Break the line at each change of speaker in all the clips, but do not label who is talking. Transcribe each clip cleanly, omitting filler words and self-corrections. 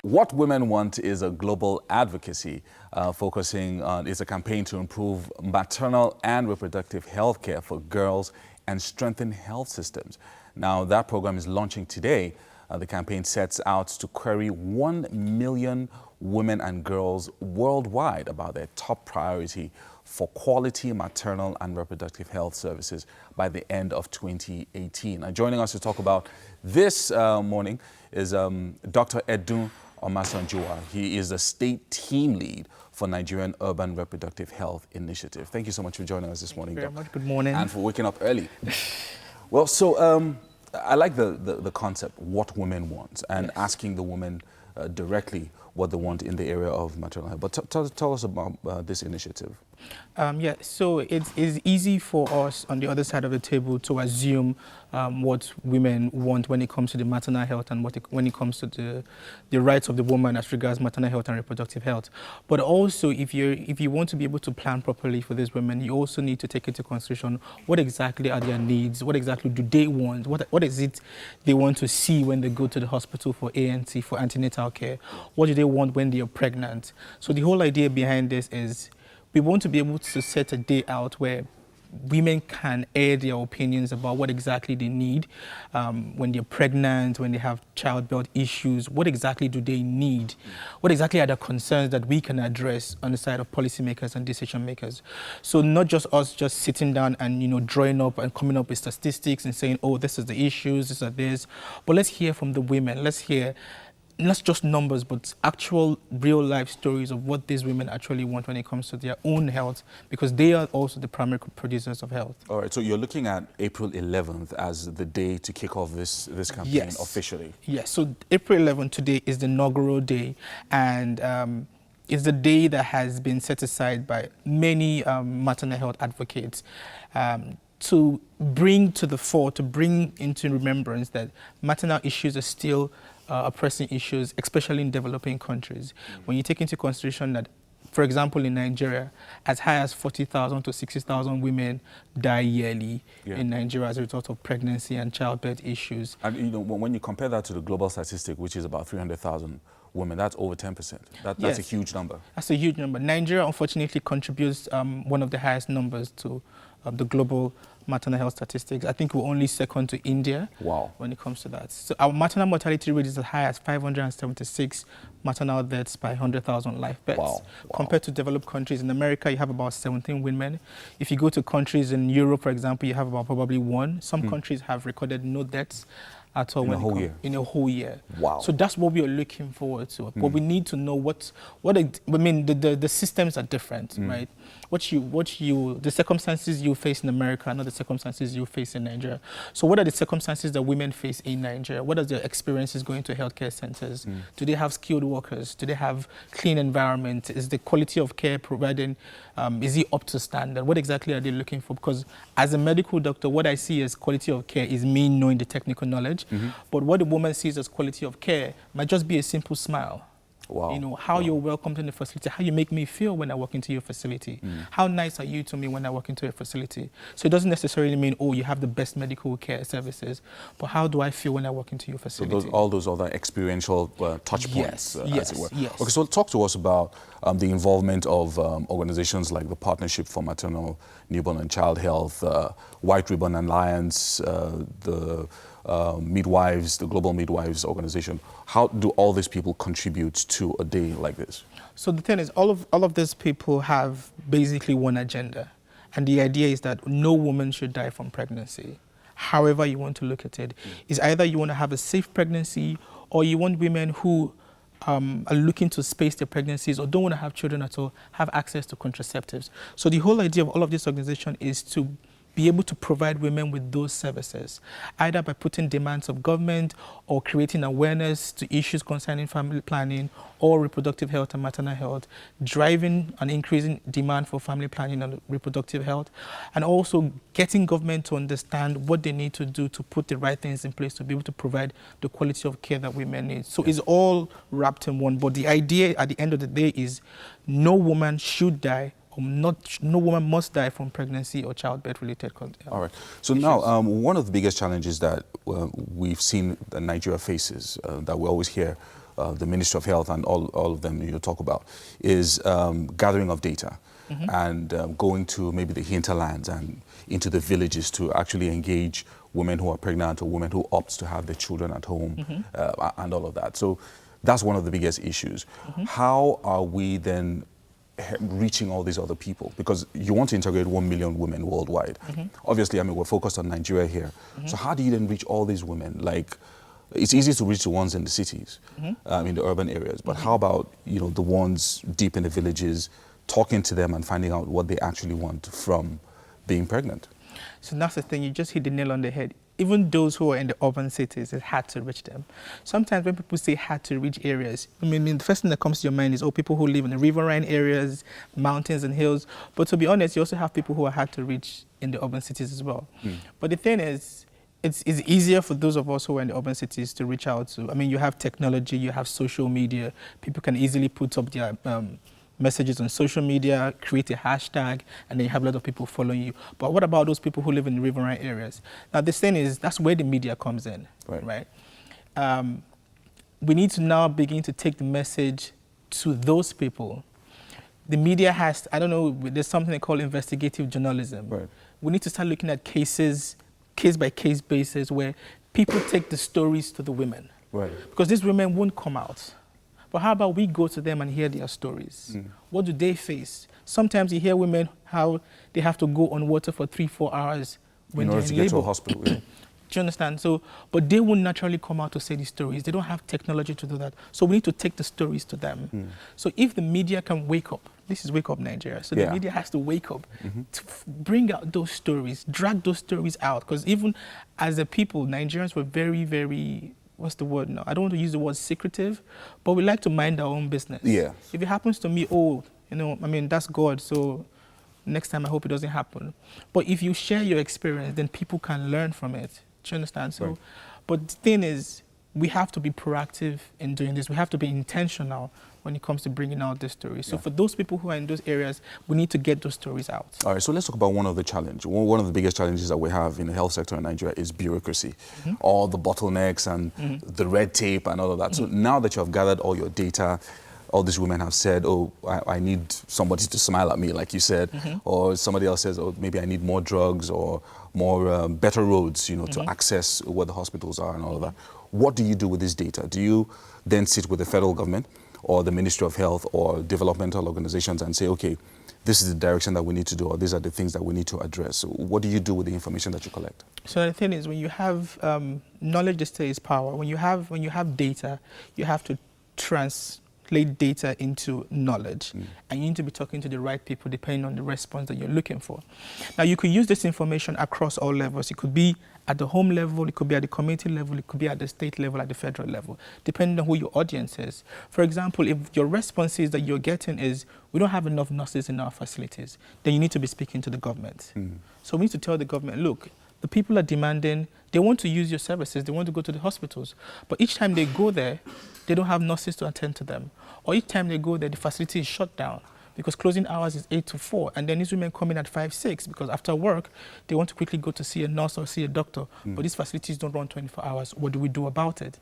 What Women Want is a global advocacy focusing on, it's a campaign to improve maternal and reproductive health care for girls and strengthen health systems. Now, that program is launching today. The campaign sets out to query 1 million women and girls worldwide about their top priority for quality maternal and reproductive health services by the end of 2018. And joining us to talk about this morning is Dr. Edun Omasanjuwa. He is the state team lead for Nigerian Urban Reproductive Health Initiative. Thank you so much for joining us this morning,
Thank you very much. Good morning.
And for waking up early. Well, so I like the concept, what women want, and asking the women directly what they want in the area of maternal health. But tell us about this initiative.
Yeah, so it's easy for us on the other side of the table to assume what women want when it comes to the maternal health and when it comes to the rights of the woman as regards maternal health and reproductive health. But also, if you want to be able to plan properly for these women, you also need to take into consideration what exactly are their needs, what exactly do they want, what is it they want to see when they go to the hospital for A&T, for antenatal care, what do they want when they are pregnant. So the whole idea behind this is we want to be able to set a day out where women can air their opinions about what exactly they need when they're pregnant, when they have childbirth issues. What exactly do they need? What exactly are the concerns that we can address on the side of policymakers and decision makers? So not just us just sitting down and drawing up and coming up with statistics and saying, oh, this is the issues, this is this. But let's hear from the women. Let's hear not just numbers, but actual real-life stories of what these women actually want when it comes to their own health, because they are also the primary producers of health. All
right, so you're looking at April 11th as the day to kick off this campaign officially.
Yes, so April 11th today is the inaugural day, and it's the day that has been set aside by many maternal health advocates to bring to the fore, to bring into remembrance that maternal issues are still pressing issues, especially in developing countries. When you take into consideration that, for example, in Nigeria, as high as 40,000 to 60,000 women die yearly in Nigeria as a result of pregnancy and childbirth issues.
And when you compare that to the global statistic, which is about 300,000 women, that's over 10%. That's a huge number.
That's a huge number. Nigeria, unfortunately, contributes one of the highest numbers to the global maternal health statistics. I think we're only second to India when it comes to that. So our maternal mortality rate is as high as 576 maternal deaths per 100,000 live births. Compared to developed countries, in America, you have about 17 women. If you go to countries in Europe, for example, you have about probably 1. Some countries have recorded no deaths at all in a whole year. So that's what we are looking forward to. But we need to know the systems are different, right? The circumstances you face in America are not the circumstances you face in Nigeria. So what are the circumstances that women face in Nigeria? What are their experiences going to healthcare centers? Do they have skilled workers? Do they have clean environment? Is the quality of care provided, is it up to standard? What exactly are they looking for? Because as a medical doctor, what I see as quality of care is me knowing the technical knowledge. But what the woman sees as quality of care might just be a simple smile. How you're welcomed in the facility, how you make me feel when I walk into your facility. How nice are you to me when I walk into your facility? So it doesn't necessarily mean, oh, you have the best medical care services, but how do I feel when I walk into your facility?
So all those other experiential touch points, as it were. Okay, so talk to us about the involvement of organizations like the Partnership for Maternal, Newborn and Child Health, White Ribbon Alliance, the midwives, the Global Midwives Organization. How do all these people contribute to a day like this?
So the thing is, all of these people have basically one agenda. And the idea is that no woman should die from pregnancy. However you want to look at it, is either you want to have a safe pregnancy, or you want women who are looking to space their pregnancies or don't want to have children at all, have access to contraceptives. So the whole idea of all of this organization is to be able to provide women with those services, either by putting demands of government or creating awareness to issues concerning family planning or reproductive health and maternal health, driving an increasing demand for family planning and reproductive health, and also getting government to understand what they need to do to put the right things in place to be able to provide the quality of care that women need. So it's all wrapped in one, but the idea at the end of the day is no woman should die no woman must die from pregnancy or childbirth-related conditions.
All right. So now, one of the biggest challenges that we've seen that Nigeria faces, that we always hear the Ministry of Health and all of them you talk about, is gathering of data and going to maybe the hinterlands and into the villages to actually engage women who are pregnant or women who opt to have their children at home and all of that. So that's one of the biggest issues. How are we then reaching all these other people? Because you want to integrate 1 million women worldwide. Obviously, I mean, we're focused on Nigeria here. So how do you then reach all these women? Like, it's easy to reach the ones in the cities, in the urban areas, but how about, you know, the ones deep in the villages, talking to them and finding out what they actually want from being pregnant?
So that's the thing, you just hit the nail on the head. Even those who are in the urban cities, it's hard to reach them. Sometimes when people say hard to reach areas, I mean, the first thing that comes to your mind is, oh, people who live in the riverine areas, mountains and hills. But to be honest, you also have people who are hard to reach in the urban cities as well. But the thing is, it's easier for those of us who are in the urban cities to reach out to. I mean, you have technology, you have social media. People can easily put up their messages on social media, create a hashtag, and then you have a lot of people following you. But what about those people who live in the riverine areas? Now, the thing is, that's where the media comes in, right? We need to now begin to take the message to those people. The media has, I don't know, there's something they call investigative journalism. We need to start looking at cases, case-by-case basis, where people take the stories to the women. Because these women won't come out. But how about we go to them and hear their stories? What do they face? Sometimes you hear women how they have to go on water for 3-4 hours when
in order to get to a hospital. Do
you understand? So, but they will naturally come out to say these stories. They don't have technology to do that. So we need to take the stories to them. So if the media can wake up, this is Wake Up Nigeria. So the media has to wake up to bring out those stories, drag those stories out. Because even as a people, Nigerians were very, very, what's the word now? I don't want to use the word secretive, but we like to mind our own business. If it happens to me, oh, you know, I mean, that's God, so next time I hope it doesn't happen. But if you share your experience, then people can learn from it. Do you understand? So, but the thing is, we have to be proactive in doing this. We have to be intentional when it comes to bringing out this story. So for those people who are in those areas, we need to get those stories out. All
right, so let's talk about one of the challenges. One of the biggest challenges that we have in the health sector in Nigeria is bureaucracy. All the bottlenecks and the red tape and all of that. So now that you have gathered all your data, all these women have said, oh, I need somebody to smile at me, like you said, or somebody else says, oh, maybe I need more drugs or more better roads, you know, to access where the hospitals are and all of that. What do you do with this data? Do you then sit with the federal government or the Ministry of Health or developmental organizations and say, okay, this is the direction that we need to do, or these are the things that we need to address? So what do you do with the information that you collect?
So the thing is, when you have knowledge, is power. When you have data, you have to translate data into knowledge, and you need to be talking to the right people depending on the response that you're looking for. Now, you could use this information across all levels. It could be at the home level, it could be at the community level, it could be at the state level, at the federal level, depending on who your audience is. For example, if your responses that you're getting is, we don't have enough nurses in our facilities, then you need to be speaking to the government. So we need to tell the government, look, the people are demanding, they want to use your services, they want to go to the hospitals, but each time they go there, they don't have nurses to attend to them. Or each time they go there, the facility is shut down because closing hours is 8 to 4, and then these women come in at 5, 6 because after work, they want to quickly go to see a nurse or see a doctor, but these facilities don't run 24 hours. What do we do about it?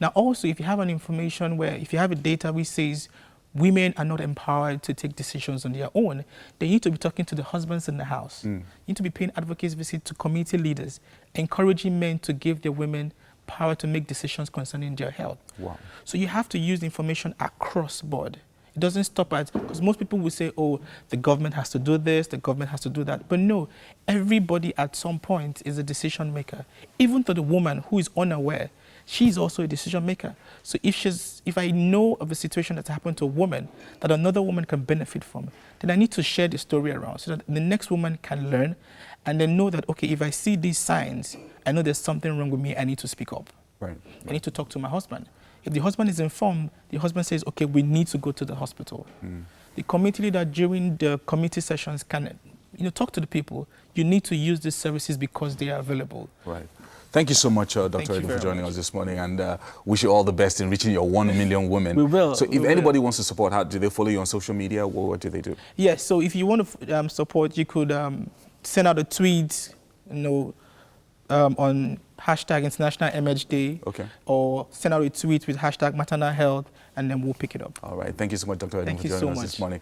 Now also, if you have an information where, if you have a data which says women are not empowered to take decisions on their own, they need to be talking to the husbands in the house. You need to be paying advocacy visits to community leaders, encouraging men to give their women power to make decisions concerning their health. So you have to use information across board. It doesn't stop at, because most people will say, oh, the government has to do this, the government has to do that. But no, everybody at some point is a decision maker. Even to the woman who is unaware, she's also a decision maker. So if I know of a situation that's happened to a woman that another woman can benefit from, then I need to share the story around so that the next woman can learn and then know that, okay, if I see these signs, I know there's something wrong with me, I need to speak up. I need to talk to my husband. If the husband is informed, the husband says, okay, we need to go to the hospital. The community leader during the committee sessions can, talk to the people. You need to use these services because they are available.
Thank you so much, Dr. Edwin, for joining us this morning, and wish you all the best in reaching your 1 million women.
We will.
So if anybody wants to support, how do they follow you on social media? What do they do?
Yes, so if you want to support, you could send out a tweet, on hashtag International MH Day, or send out a tweet with hashtag maternal health, and then we'll pick it up.
All right. Thank you so much, Dr. Edmund,
Thank
for
you
joining
so
us this
much.
morning.